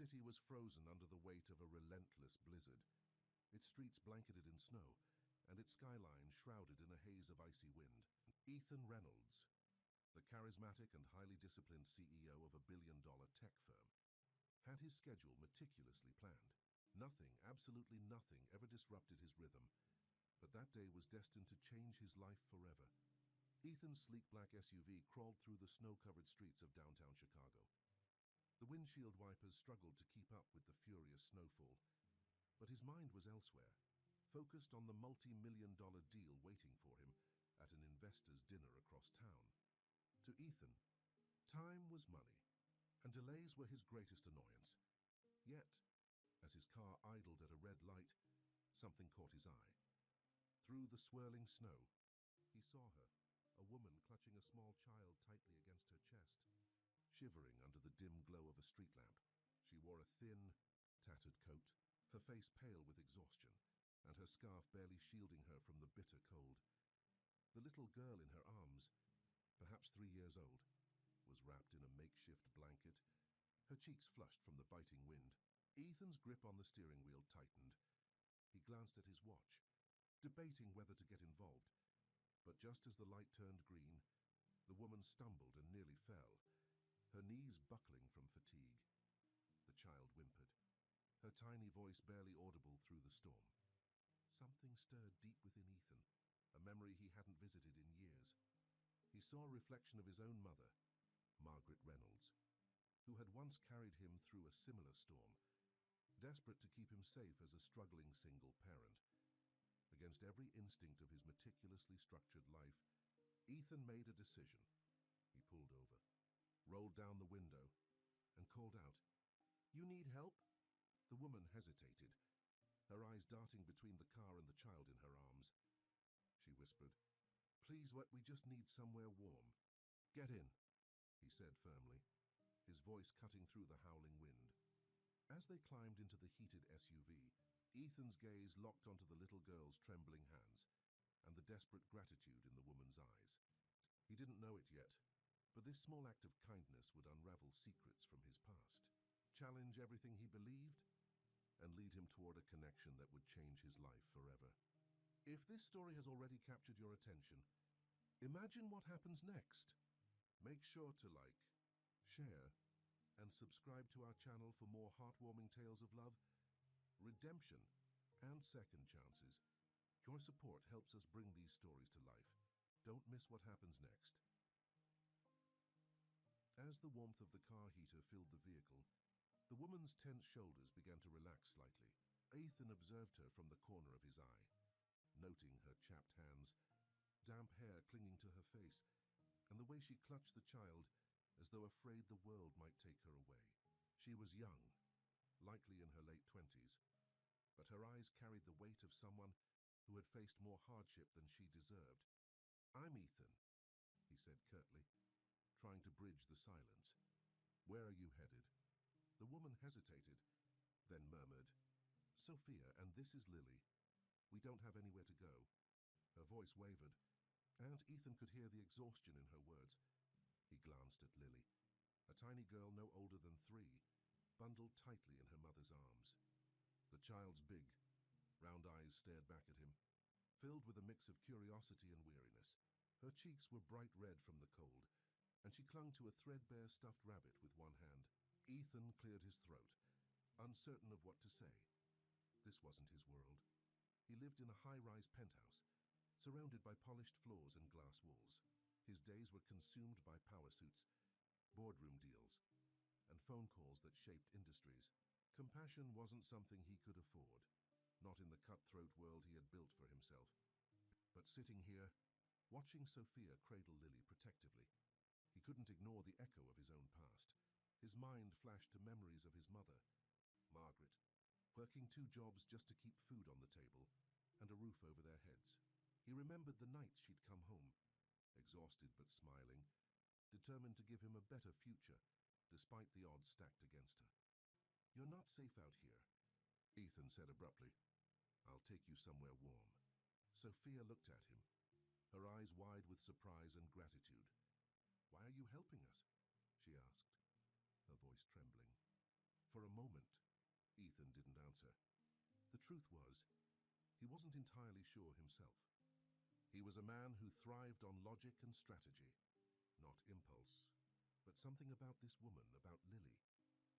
city was frozen under the weight of a relentless blizzard, its streets blanketed in snow, and its skyline shrouded in a haze of icy wind. Ethan Reynolds, the charismatic and highly disciplined CEO of a billion-dollar tech firm, had his schedule meticulously planned. Nothing, absolutely nothing, ever disrupted his rhythm, but that day was destined to change his life forever. Ethan's sleek black SUV crawled through the snow-covered streets of downtown Chicago. The windshield wipers struggled to keep up with the furious snowfall, but his mind was elsewhere, focused on the multi-million-dollar deal waiting for him at an investor's dinner across town. To Ethan, time was money, and delays were his greatest annoyance. Yet, as his car idled at a red light, something caught his eye. Through the swirling snow, he saw her, a woman clutching a small child tightly against her chest, shivering under the dim glow of a street lamp. She wore a thin, tattered coat, her face pale with exhaustion, and her scarf barely shielding her from the bitter cold. The little girl in her arms, perhaps 3 years old, was wrapped in a makeshift blanket, her cheeks flushed from the biting wind. Ethan's grip on the steering wheel tightened. He glanced at his watch, debating whether to get involved. But just as the light turned green, the woman stumbled and nearly fell, her knees buckling from fatigue. The child whimpered, her tiny voice barely audible through the storm. Something stirred deep within Ethan, a memory he hadn't visited in years. He saw a reflection of his own mother, Margaret Reynolds, who had once carried him through a similar storm, desperate to keep him safe as a struggling single parent. Against every instinct of his meticulously structured life, Ethan made a decision. He pulled over, rolled down the window, and called out, "You need help?" The woman hesitated, her eyes darting between the car and the child in her arms. She whispered, "Please, we just need somewhere warm." "Get in," he said firmly, his voice cutting through the howling wind. As they climbed into the heated SUV, Ethan's gaze locked onto the little girl's trembling hands and the desperate gratitude in the woman's eyes. He didn't know it yet, but this small act of kindness would unravel secrets from his past, challenge everything he believed, and lead him toward a connection that would change his life forever. If this story has already captured your attention, imagine what happens next. Make sure to like, share, and subscribe to our channel for more heartwarming tales of love, redemption, and second chances. Your support helps us bring these stories to life. Don't miss what happens next. As the warmth of the car heater filled the vehicle, the woman's tense shoulders began to relax slightly. Ethan observed her from the corner of his eye, noting her chapped hands, damp hair clinging to her face, and the way she clutched the child as though afraid the world might take her away. She was young, likely in her late 20s, but her eyes carried the weight of someone who had faced more hardship than she deserved. "I'm Ethan," he said curtly, trying to bridge the silence. "Where are you headed?" The woman hesitated, then murmured, "Sophia, and this is Lily. We don't have anywhere to go." Her voice wavered, and Ethan could hear the exhaustion in her words. He glanced at Lily, a tiny girl no older than 3, bundled tightly in her mother's arms. The child's big, round eyes stared back at him, filled with a mix of curiosity and weariness. Her cheeks were bright red from the cold, and she clung to a threadbare stuffed rabbit with one hand. Ethan cleared his throat, uncertain of what to say. This wasn't his world. He lived in a high-rise penthouse, surrounded by polished floors and glass walls. His days were consumed by power suits, boardroom deals, and phone calls that shaped industries. Compassion wasn't something he could afford, not in the cutthroat world he had built for himself. But sitting here, watching Sophia cradle Lily protectively, he couldn't ignore the echo of his own past. His mind flashed to memories of his mother, Margaret, working 2 jobs just to keep food on the table and a roof over their heads. He remembered the nights she'd come home, exhausted but smiling, determined to give him a better future, despite the odds stacked against her. "You're not safe out here," Ethan said abruptly. "I'll take you somewhere warm." Sophia looked at him, her eyes wide with surprise and gratitude. "Why are you helping us?" she asked, her voice trembling. For a moment, answer. The truth was, he wasn't entirely sure himself. He was a man who thrived on logic and strategy, not impulse. But something about this woman, about Lily,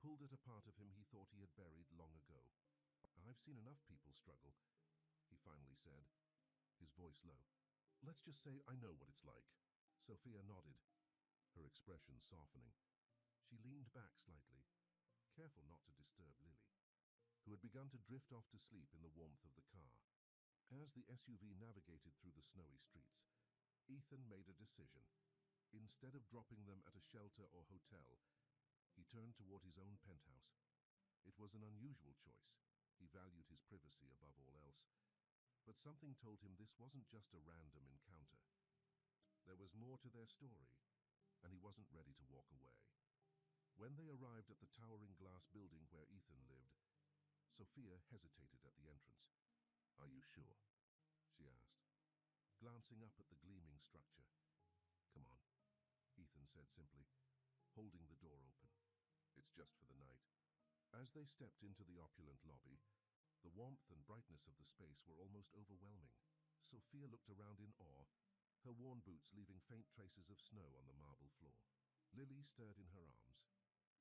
pulled at a part of him he thought he had buried long ago. "I've seen enough people struggle," he finally said, his voice low. "Let's just say I know what it's like." Sophia nodded, her expression softening. She leaned back slightly, careful not to disturb Lily, who had begun to drift off to sleep in the warmth of the car. As the SUV navigated through the snowy streets, Ethan made a decision. Instead of dropping them at a shelter or hotel, he turned toward his own penthouse. It was an unusual choice. He valued his privacy above all else. But something told him this wasn't just a random encounter. There was more to their story, and he wasn't ready to walk away. When they arrived at the towering glass building where Ethan lived, Sophia hesitated at the entrance. "Are you sure?" she asked, glancing up at the gleaming structure. "Come on," Ethan said simply, holding the door open. "It's just for the night." As they stepped into the opulent lobby, the warmth and brightness of the space were almost overwhelming. Sophia looked around in awe, her worn boots leaving faint traces of snow on the marble floor. Lily stirred in her arms,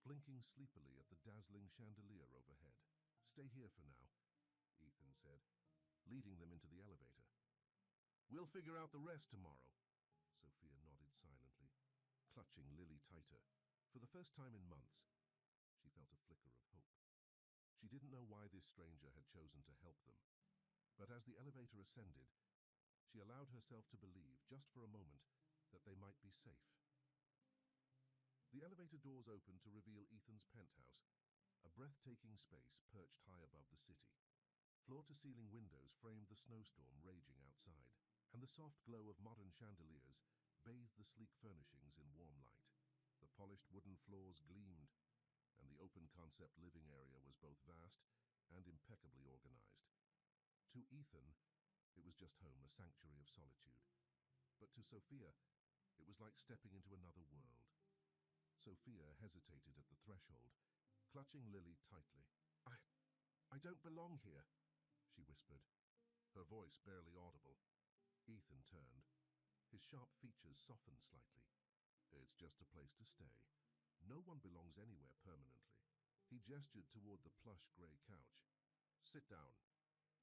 blinking sleepily at the dazzling chandelier overhead. "Stay here for now," Ethan said, leading them into the elevator. "We'll figure out the rest tomorrow." Sophia nodded silently, clutching Lily tighter. For the first time in months, she felt a flicker of hope. She didn't know why this stranger had chosen to help them, but as the elevator ascended, she allowed herself to believe, just for a moment, that they might be safe. The elevator doors opened to reveal Ethan's penthouse, a breathtaking space perched high above the city. Floor-to-ceiling windows framed the snowstorm raging outside, and the soft glow of modern chandeliers bathed the sleek furnishings in warm light. The polished wooden floors gleamed, and the open-concept living area was both vast and impeccably organized. To Ethan, it was just home, a sanctuary of solitude. But to Sophia, it was like stepping into another world. Sophia hesitated at the threshold, clutching Lily tightly. I don't belong here," she whispered, her voice barely audible. Ethan turned. His sharp features softened slightly. "It's just a place to stay. No one belongs anywhere permanently." He gestured toward the plush gray couch. "Sit down.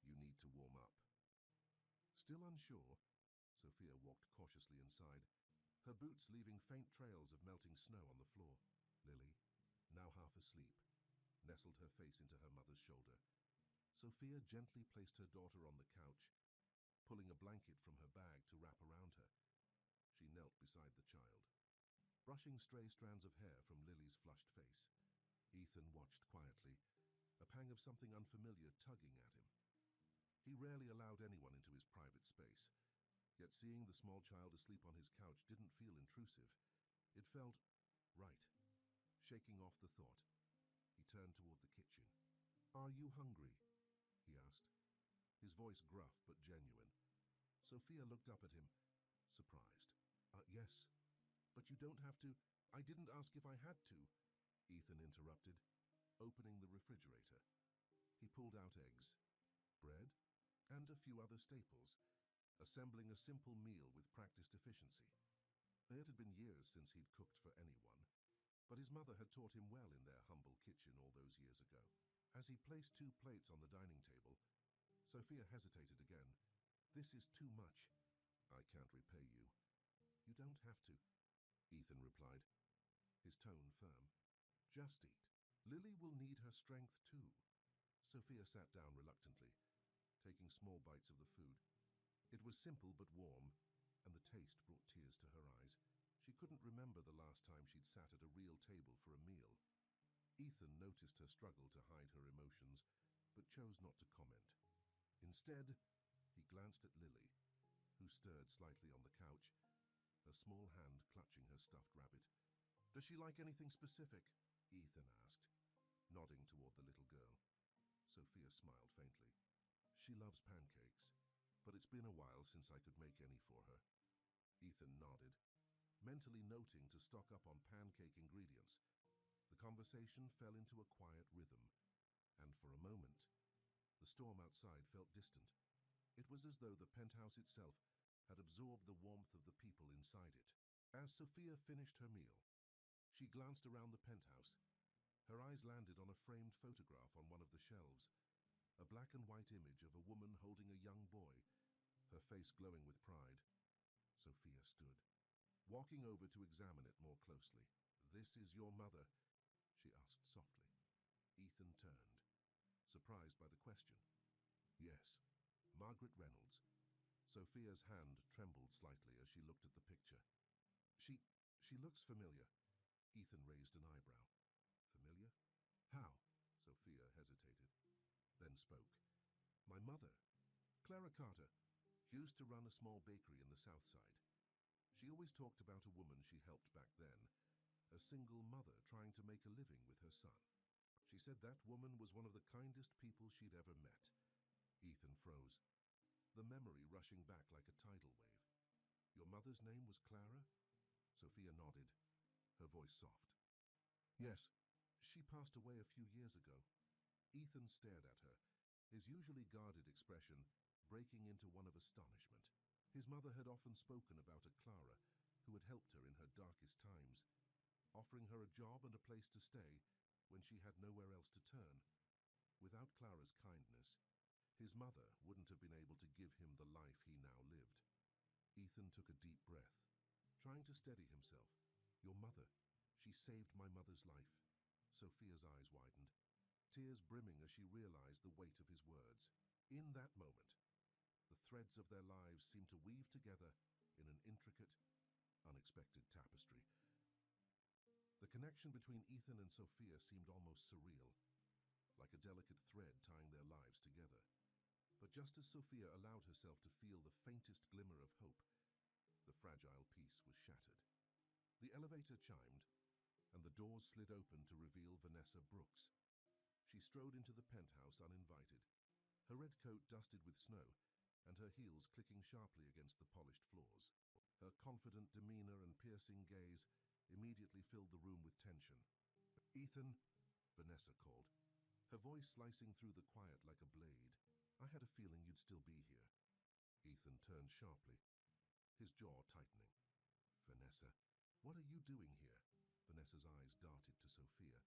You need to warm up." Still unsure, Sophia walked cautiously inside, her boots leaving faint trails of melting snow on the floor. Lily, now half asleep, nestled her face into her mother's shoulder. Sophia gently placed her daughter on the couch, pulling a blanket from her bag to wrap around her. She knelt beside the child, brushing stray strands of hair from Lily's flushed face. Ethan watched quietly, a pang of something unfamiliar tugging at him. He rarely allowed anyone into his private space, yet seeing the small child asleep on his couch didn't feel intrusive. It felt right. Shaking off the thought, he turned toward the kitchen. "Are you hungry?" he asked, his voice gruff but genuine. Sophia looked up at him, surprised. Yes, but you don't have to." "I didn't ask if I had to," Ethan interrupted, opening the refrigerator. He pulled out eggs, bread, and a few other staples, assembling a simple meal with practiced efficiency. It had been years since he'd cooked for anyone, but his mother had taught him well in their humble kitchen all those years ago. As he placed 2 plates on the dining table, Sophia hesitated again. "This is too much." "I can't repay you." "You don't have to," Ethan replied, his tone firm. "Just eat. Lily will need her strength too." Sophia sat down reluctantly, taking small bites of the food. It was simple but warm, and the taste brought tears to her eyes. She couldn't remember the last time she'd sat at a real table for a meal. Ethan noticed her struggle to hide her emotions, but chose not to comment. Instead, he glanced at Lily, who stirred slightly on the couch, her small hand clutching her stuffed rabbit. "Does she like anything specific?" Ethan asked, nodding toward the little girl. Sophia smiled faintly. "She loves pancakes, but it's been a while since I could make any for her." Ethan nodded, mentally noting to stock up on pancake ingredients. The conversation fell into a quiet rhythm, and for a moment, the storm outside felt distant. It was as though the penthouse itself had absorbed the warmth of the people inside it. As Sophia finished her meal, she glanced around the penthouse. Her eyes landed on a framed photograph on one of the shelves, a black and white image of a woman holding a young boy, her face glowing with pride. Sophia stood, walking over to examine it more closely. "This is your mother?" she asked softly. Ethan turned, surprised by the question. "Yes, Margaret Reynolds." Sophia's hand trembled slightly as she looked at the picture. She looks familiar." Ethan raised an eyebrow. "Familiar? How?" Sophia hesitated, then spoke. "My mother, Clara Carter, used to run a small bakery in the South Side. She always talked about a woman she helped back then, a single mother trying to make a living with her son. She said that woman was one of the kindest people she'd ever met." Ethan froze, the memory rushing back like a tidal wave. "Your mother's name was Clara?" Sophia nodded, her voice soft. "Yes, she passed away a few years ago." Ethan stared at her, his usually guarded expression breaking into one of astonishment. His mother had often spoken about a Clara who had helped her in her darkest times, offering her a job and a place to stay when she had nowhere else to turn. Without Clara's kindness, his mother wouldn't have been able to give him the life he now lived. Ethan took a deep breath, trying to steady himself. "Your mother, she saved my mother's life." Sophia's eyes widened, tears brimming as she realized the weight of his words. In that moment, the threads of their lives seemed to weave together in an intricate, unexpected tapestry. The connection between Ethan and Sophia seemed almost surreal, like a delicate thread tying their lives together. But just as Sophia allowed herself to feel the faintest glimmer of hope, the fragile peace was shattered. The elevator chimed, and the doors slid open to reveal Vanessa Brooks. She strode into the penthouse uninvited, her red coat dusted with snow, and her heels clicking sharply against the polished floors. Her confident demeanor and piercing gaze immediately filled the room with tension. "Ethan," Vanessa called, her voice slicing through the quiet like a blade. "I had a feeling you'd still be here." Ethan turned sharply, his jaw tightening. "Vanessa, what are you doing here?" Vanessa's eyes darted to Sophia,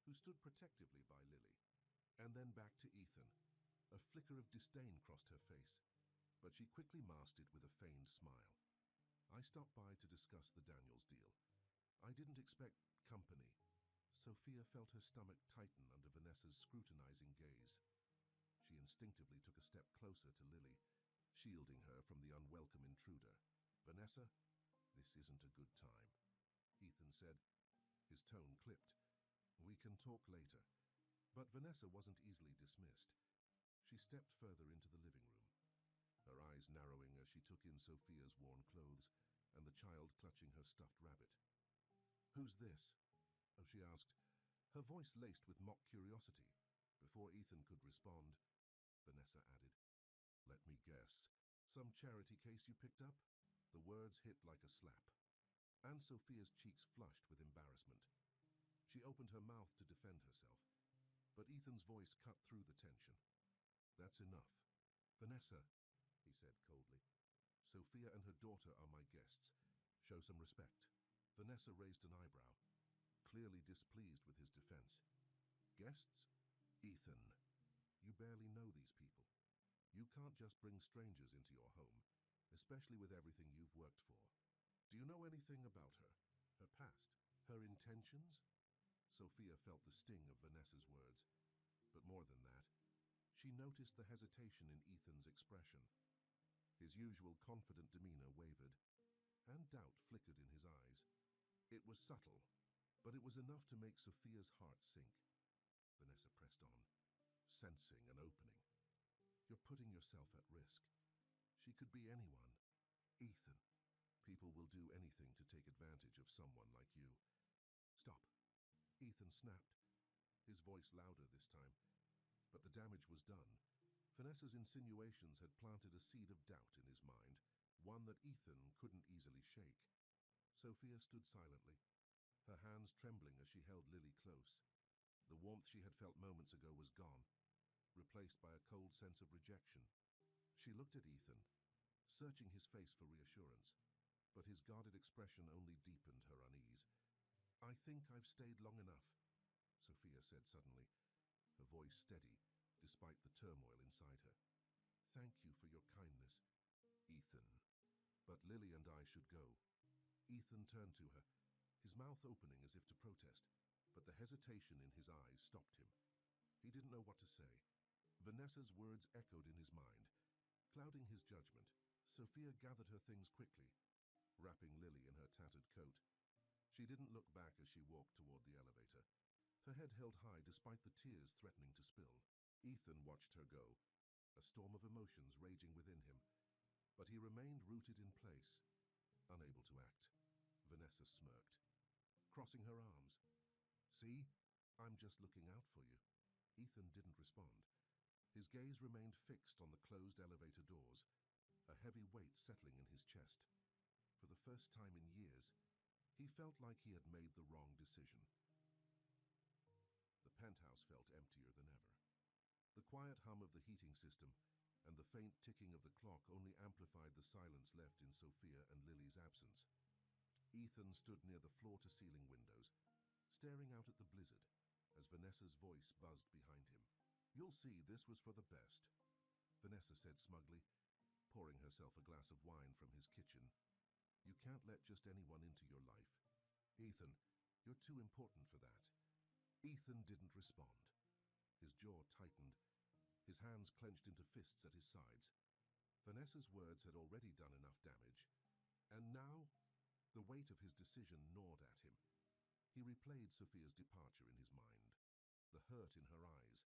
who stood protectively by Lily, and then back to Ethan. A flicker of disdain crossed her face, but she quickly masked it with a feigned smile. "I stopped by to discuss the Daniels deal. I didn't expect company." Sophia felt her stomach tighten under Vanessa's scrutinizing gaze. She instinctively took a step closer to Lily, shielding her from the unwelcome intruder. "Vanessa, this isn't a good time," Ethan said, his tone clipped. "We can talk later." But Vanessa wasn't easily dismissed. She stepped further into the living room, her eyes narrowing as she took in Sophia's worn clothes and the child clutching her stuffed rabbit. "Who's this?" she asked, her voice laced with mock curiosity. Before Ethan could respond, Vanessa added, "Let me guess. Some charity case you picked up?" The words hit like a slap, and Sophia's cheeks flushed with embarrassment. She opened her mouth to defend herself, but Ethan's voice cut through the tension. "That's enough. Vanessa," he said coldly, "Sophia and her daughter are my guests. Show some respect." Vanessa raised an eyebrow, clearly displeased with his defense. "Guests? Ethan, you barely know these people. You can't just bring strangers into your home, especially with everything you've worked for. Do you know anything about her? Her past? Her intentions?" Sophia felt the sting of Vanessa's words, but more than that, she noticed the hesitation in Ethan's expression. His usual confident demeanor wavered, and doubt flickered in his eyes. It was subtle, but it was enough to make Sophia's heart sink. Vanessa pressed on, sensing an opening. "You're putting yourself at risk. She could be anyone. Ethan, people will do anything to take advantage of someone like you." "Stop." Ethan snapped, his voice louder this time. But the damage was done. Vanessa's insinuations had planted a seed of doubt in his mind, one that Ethan couldn't easily shake. Sophia stood silently, her hands trembling as she held Lily close. The warmth she had felt moments ago was gone. replaced by a cold sense of rejection. She looked at Ethan, searching his face for reassurance, but his guarded expression only deepened her unease. "I think I've stayed long enough," Sophia said suddenly, her voice steady despite the turmoil inside her. "Thank you for your kindness, Ethan. But Lily and I should go." Ethan turned to her, his mouth opening as if to protest, but the hesitation in his eyes stopped him. He didn't know what to say. Vanessa's words echoed in his mind, clouding his judgment. Sophia gathered her things quickly, wrapping Lily in her tattered coat. She didn't look back as she walked toward the elevator, her head held high despite the tears threatening to spill. Ethan watched her go, a storm of emotions raging within him, but he remained rooted in place, unable to act. Vanessa smirked, crossing her arms. "See? I'm just looking out for you." Ethan didn't respond. His gaze remained fixed on the closed elevator doors, a heavy weight settling in his chest. For the first time in years, he felt like he had made the wrong decision. The penthouse felt emptier than ever. The quiet hum of the heating system and the faint ticking of the clock only amplified the silence left in Sophia and Lily's absence. Ethan stood near the floor-to-ceiling windows, staring out at the blizzard as Vanessa's voice buzzed behind him. "You'll see this was for the best," Vanessa said smugly, pouring herself a glass of wine from his kitchen. "You can't let just anyone into your life. Ethan, you're too important for that." Ethan didn't respond. His jaw tightened, his hands clenched into fists at his sides. Vanessa's words had already done enough damage, and now the weight of his decision gnawed at him. He replayed Sophia's departure in his mind, the hurt in her eyes,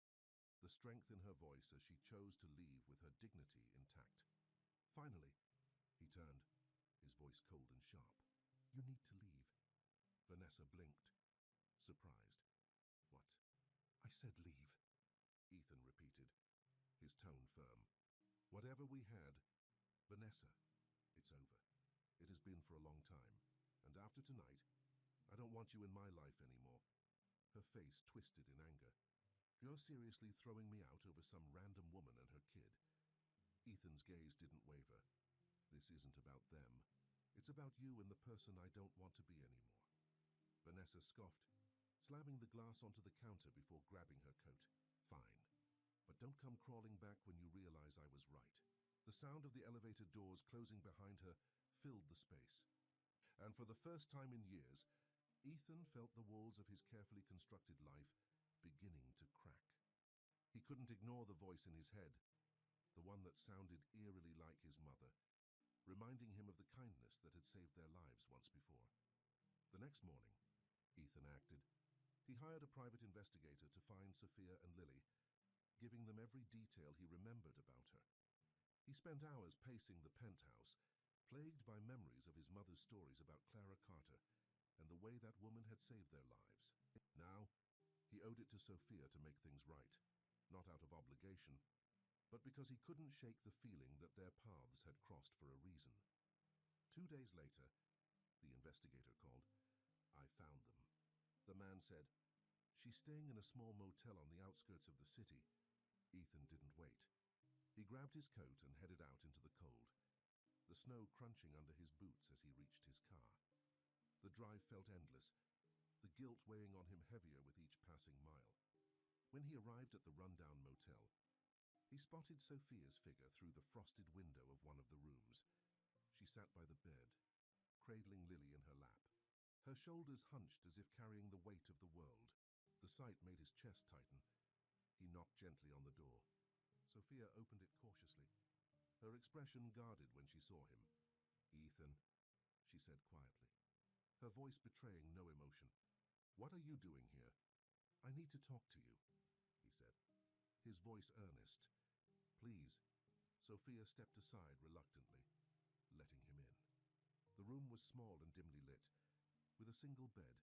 the strength in her voice as she chose to leave with her dignity intact. Finally, he turned, his voice cold and sharp. "You need to leave." Vanessa blinked, surprised. "What?" "I said leave," Ethan repeated, his tone firm. "Whatever we had, Vanessa, it's over. It has been for a long time, and after tonight, I don't want you in my life anymore." Her face twisted in anger. "You're seriously throwing me out over some random woman and her kid?" Ethan's gaze didn't waver. "This isn't about them. It's about you and the person I don't want to be anymore." Vanessa scoffed, slamming the glass onto the counter before grabbing her coat. "Fine. But don't come crawling back when you realize I was right." The sound of the elevator doors closing behind her filled the space. And for the first time in years, Ethan felt the walls of his carefully constructed life beginning to crack. He couldn't ignore the voice in his head, the one that sounded eerily like his mother, reminding him of the kindness that had saved their lives once before. The next morning, Ethan acted. He hired a private investigator to find Sophia and Lily, giving them every detail he remembered about her. He spent hours pacing the penthouse, plagued by memories of his mother's stories about Clara Carter and the way that woman had saved their lives. Now, he owed it to Sophia to make things right, not out of obligation, but because he couldn't shake the feeling that their paths had crossed for a reason. 2 days later, the investigator called. "I found them," the man said. "She's staying in a small motel on the outskirts of the city." Ethan didn't wait. He grabbed his coat and headed out into the cold, the snow crunching under his boots as he reached his car. The drive felt endless, the guilt weighing on him heavier with each passing mile. When he arrived at the rundown motel, he spotted Sophia's figure through the frosted window of one of the rooms. She sat by the bed, cradling Lily in her lap. Her shoulders hunched as if carrying the weight of the world. The sight made his chest tighten. He knocked gently on the door. Sophia opened it cautiously, her expression guarded when she saw him. "Ethan," she said quietly, her voice betraying no emotion. "What are you doing here?" "I need to talk to you," he said, his voice earnest. "Please." Sophia stepped aside reluctantly, letting him in. The room was small and dimly lit, with a single bed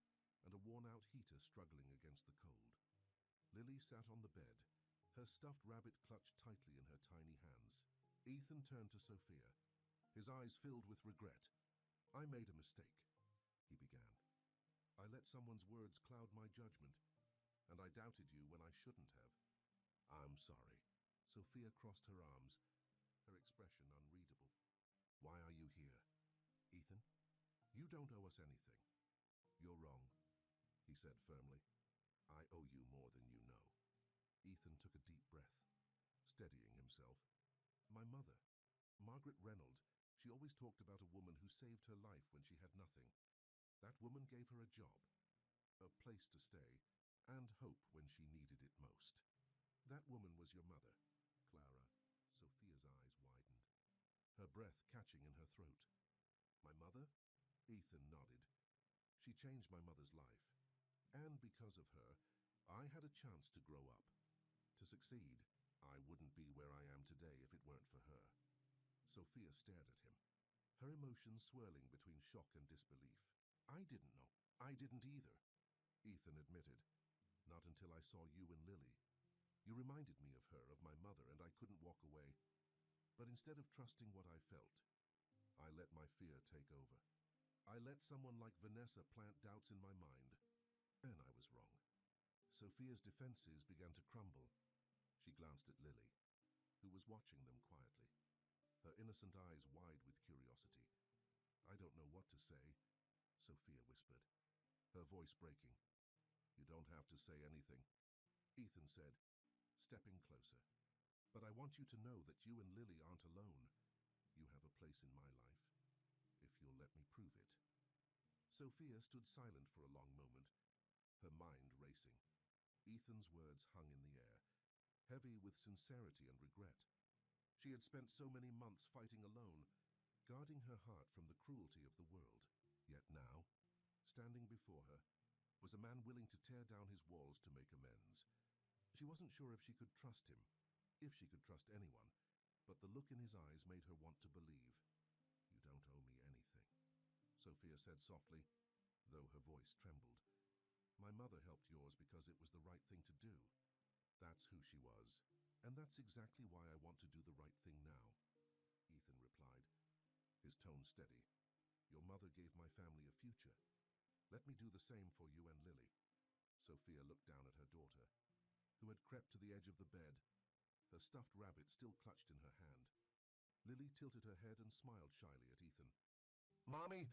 and a worn-out heater struggling against the cold. Lily sat on the bed, her stuffed rabbit clutched tightly in her tiny hands. Ethan turned to Sophia, his eyes filled with regret. "I made a mistake," he began. "I let someone's words cloud my judgment, and I doubted you when I shouldn't have." I'm sorry. Sophia crossed her arms, her expression unreadable. Why are you here? Ethan, you don't owe us anything. You're wrong, he said firmly. I owe you more than you know. Ethan took a deep breath, steadying himself. My mother, Margaret Reynolds, she always talked about a woman who saved her life when she had nothing. That woman gave her a job, a place to stay, and hope when she needed it most. That woman was your mother, Clara. Sophia's eyes widened, her breath catching in her throat. My mother? Ethan nodded. She changed my mother's life, and because of her, I had a chance to grow up, to succeed. I wouldn't be where I am today if it weren't for her. Sophia stared at him, her emotions swirling between shock and disbelief. I didn't know. I didn't either, Ethan admitted. Not until I saw you and Lily. You reminded me of her, of my mother, and I couldn't walk away. But instead of trusting what I felt, I let my fear take over. I let someone like Vanessa plant doubts in my mind, and I was wrong. Sophia's defenses began to crumble. She glanced at Lily, who was watching them quietly, her innocent eyes wide with curiosity. I don't know what to say, Sophia whispered, her voice breaking. You don't have to say anything, Ethan said, stepping closer. But I want you to know that you and Lily aren't alone. You have a place in my life, if you'll let me prove it. Sophia stood silent for a long moment, her mind racing. Ethan's words hung in the air, heavy with sincerity and regret. She had spent so many months fighting alone, guarding her heart from the cruelty of the world. Yet now, standing before her, was a man willing to tear down his walls to make amends. She wasn't sure if she could trust him, if she could trust anyone, but the look in his eyes made her want to believe. You don't owe me anything, Sophia said softly, though her voice trembled. My mother helped yours because it was the right thing to do. That's who she was, and that's exactly why I want to do the right thing now, Ethan replied, his tone steady. Your mother gave my family a future. Let me do the same for you and Lily. Sophia looked down at her daughter, who had crept to the edge of the bed, her stuffed rabbit still clutched in her hand. Lily tilted her head and smiled shyly at Ethan. Mommy,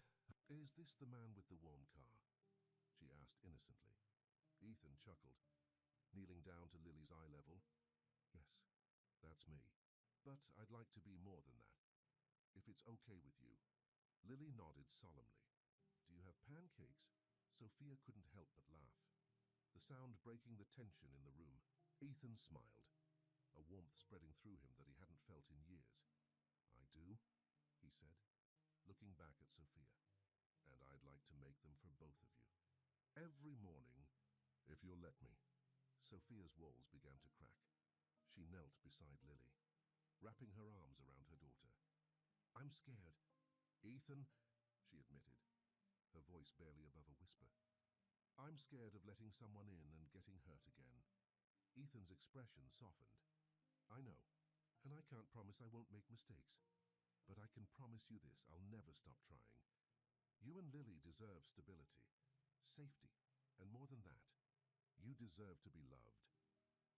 is this the man with the warm car? She asked innocently. Ethan chuckled, kneeling down to Lily's eye level. Yes, that's me. But I'd like to be more than that. If it's okay with you. Lily nodded solemnly. Do you have pancakes? Sophia couldn't help but laugh, the sound breaking the tension in the room. Ethan smiled, a warmth spreading through him that he hadn't felt in years. I do, he said, looking back at Sophia. And I'd like to make them for both of you. Every morning, if you'll let me. Sophia's walls began to crack. She knelt beside Lily, wrapping her arms around her daughter. I'm scared. Ethan, she admitted, her voice barely above a whisper. I'm scared of letting someone in and getting hurt again. Ethan's expression softened. I know, and I can't promise I won't make mistakes. But I can promise you this, I'll never stop trying. You and Lily deserve stability, safety, and more than that, you deserve to be loved.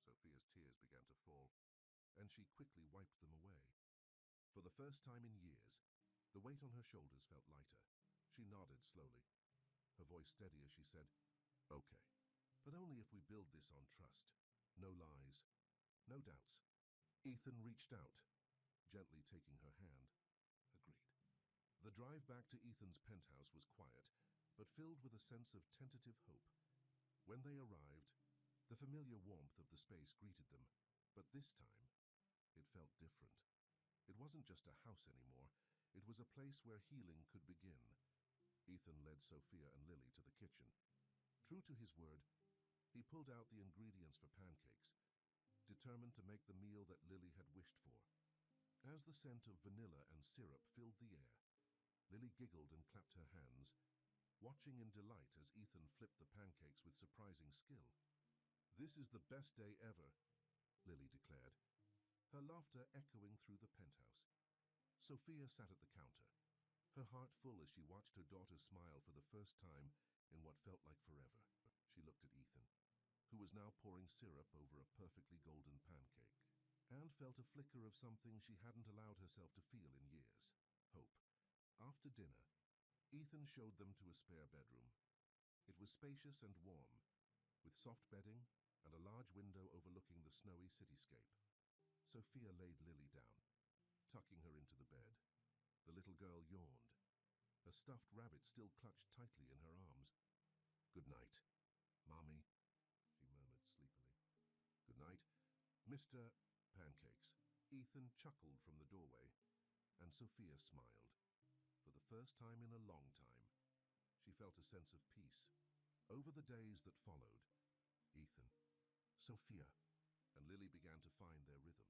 Sophia's tears began to fall, and she quickly wiped them away. For the first time in years, the weight on her shoulders felt lighter. She nodded slowly, her voice steady as she said, Okay, but only if we build this on trust. No lies, no doubts. Ethan reached out, gently taking her hand. Agreed. The drive back to Ethan's penthouse was quiet, but filled with a sense of tentative hope. When they arrived, the familiar warmth of the space greeted them, but this time, it felt different. It wasn't just a house anymore, it was a place where healing could begin. Ethan led Sophia and Lily to the kitchen. True to his word, he pulled out the ingredients for pancakes, determined to make the meal that Lily had wished for. As the scent of vanilla and syrup filled the air, Lily giggled and clapped her hands, watching in delight as Ethan flipped the pancakes with surprising skill. This is the best day ever, Lily declared, her laughter echoing through the penthouse. Sophia sat at the counter, her heart full as she watched her daughter smile for the first time in what felt like forever. She looked at Ethan, who was now pouring syrup over a perfectly golden pancake, and felt a flicker of something she hadn't allowed herself to feel in years: hope. After dinner, Ethan showed them to a spare bedroom. It was spacious and warm, with soft bedding and a large window overlooking the snowy cityscape. Sophia laid Lily down, tucking her into the bed. The little girl yawned. Her stuffed rabbit still clutched tightly in her arms. "Good night, Mommy," she murmured sleepily. "Good night, Mr. Pancakes." Ethan chuckled from the doorway, and Sophia smiled. For the first time in a long time, she felt a sense of peace. Over the days that followed, Ethan, Sophia, and Lily began to find their rhythm.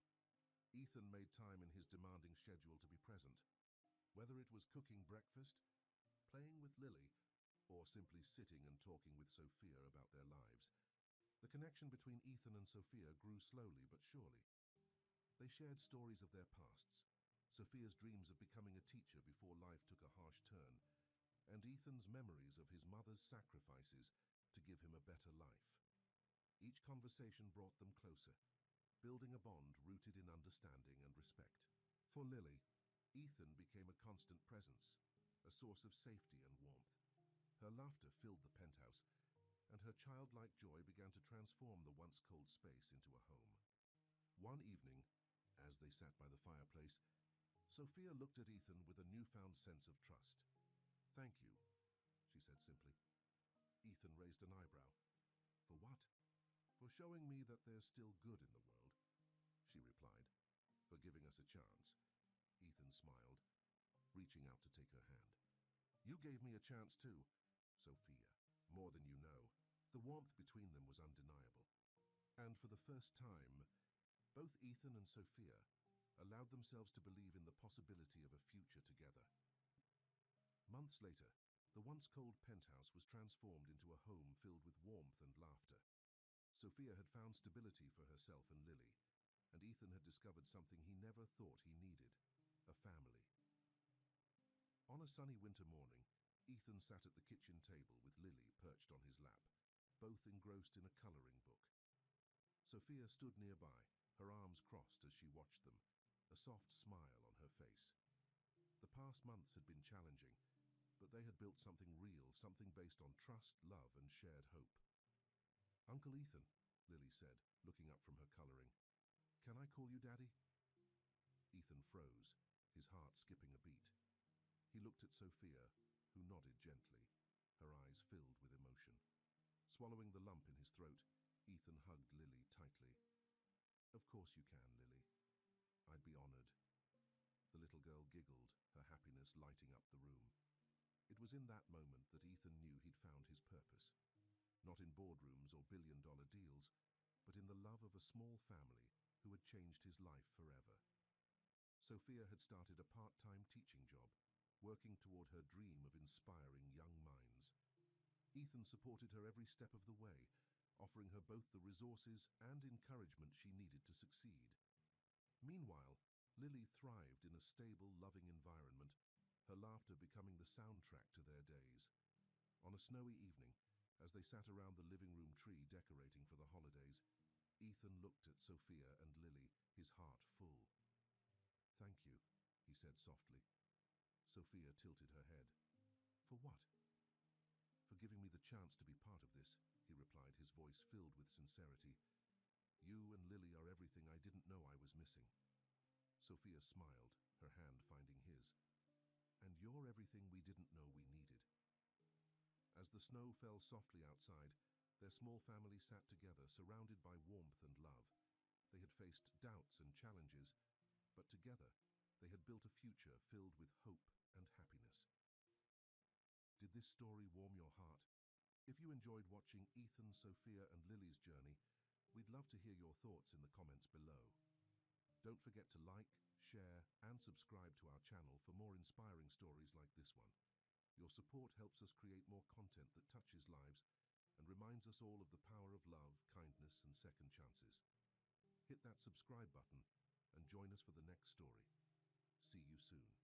Ethan made time in his demanding schedule to be present, whether it was cooking breakfast, playing with Lily, or simply sitting and talking with Sophia about their lives. The connection between Ethan and Sophia grew slowly but surely. They shared stories of their pasts, Sophia's dreams of becoming a teacher before life took a harsh turn, and Ethan's memories of his mother's sacrifices to give him a better life. Each conversation brought them closer, building a bond rooted in understanding and respect. For Lily, Ethan became a constant presence, a source of safety and warmth. Her laughter filled the penthouse, and her childlike joy began to transform the once cold space into a home. One evening, as they sat by the fireplace, Sophia looked at Ethan with a newfound sense of trust. "Thank you," she said simply. Ethan raised an eyebrow. "For what?" "For showing me that there's still good in the world," she replied. "For giving us a chance." Ethan smiled, reaching out to take her hand. "You gave me a chance too, Sophia, more than you know." The warmth between them was undeniable. And for the first time, both Ethan and Sophia allowed themselves to believe in the possibility of a future together. Months later, the once cold penthouse was transformed into a home filled with warmth and laughter. Sophia had found stability for herself and Lily, and Ethan had discovered something he never thought he needed: a family. On a sunny winter morning, Ethan sat at the kitchen table with Lily perched on his lap, both engrossed in a coloring book. Sophia stood nearby, her arms crossed as she watched them, a soft smile on her face. The past months had been challenging, but they had built something real, something based on trust, love, and shared hope. "Uncle Ethan," Lily said, looking up from her coloring, "can I call you Daddy?" Ethan froze, his heart skipping a beat. He looked at Sophia, who nodded gently, her eyes filled with emotion. Swallowing the lump in his throat, Ethan hugged Lily tightly. "Of course you can, Lily. I'd be honored." The little girl giggled, her happiness lighting up the room. It was in that moment that Ethan knew he'd found his purpose. Not in boardrooms or billion-dollar deals, but in the love of a small family who had changed his life forever. Sophia had started a part-time teaching job, working toward her dream of inspiring young minds. Ethan supported her every step of the way, offering her both the resources and encouragement she needed to succeed. Meanwhile, Lily thrived in a stable, loving environment, her laughter becoming the soundtrack to their days. On a snowy evening, as they sat around the living room tree decorating for the holidays, Ethan looked at Sophia and Lily, his heart full. "Thank you," he said softly. Sophia tilted her head. "For what?" "For giving me the chance to be part of this," he replied, his voice filled with sincerity. "You and Lily are everything I didn't know I was missing." Sophia smiled, her hand finding his. "And you're everything we didn't know we needed." As the snow fell softly outside, their small family sat together, surrounded by warmth and love. They had faced doubts and challenges, but together they had built a future filled with hope and happiness. Did this story warm your heart? If you enjoyed watching Ethan, Sophia, and Lily's journey, we'd love to hear your thoughts in the comments below. Don't forget to like, share, and subscribe to our channel for more inspiring stories like this one. Your support helps us create more content that touches lives and reminds us all of the power of love, kindness, and second chances. Hit that subscribe button and join us for the next story. See you soon.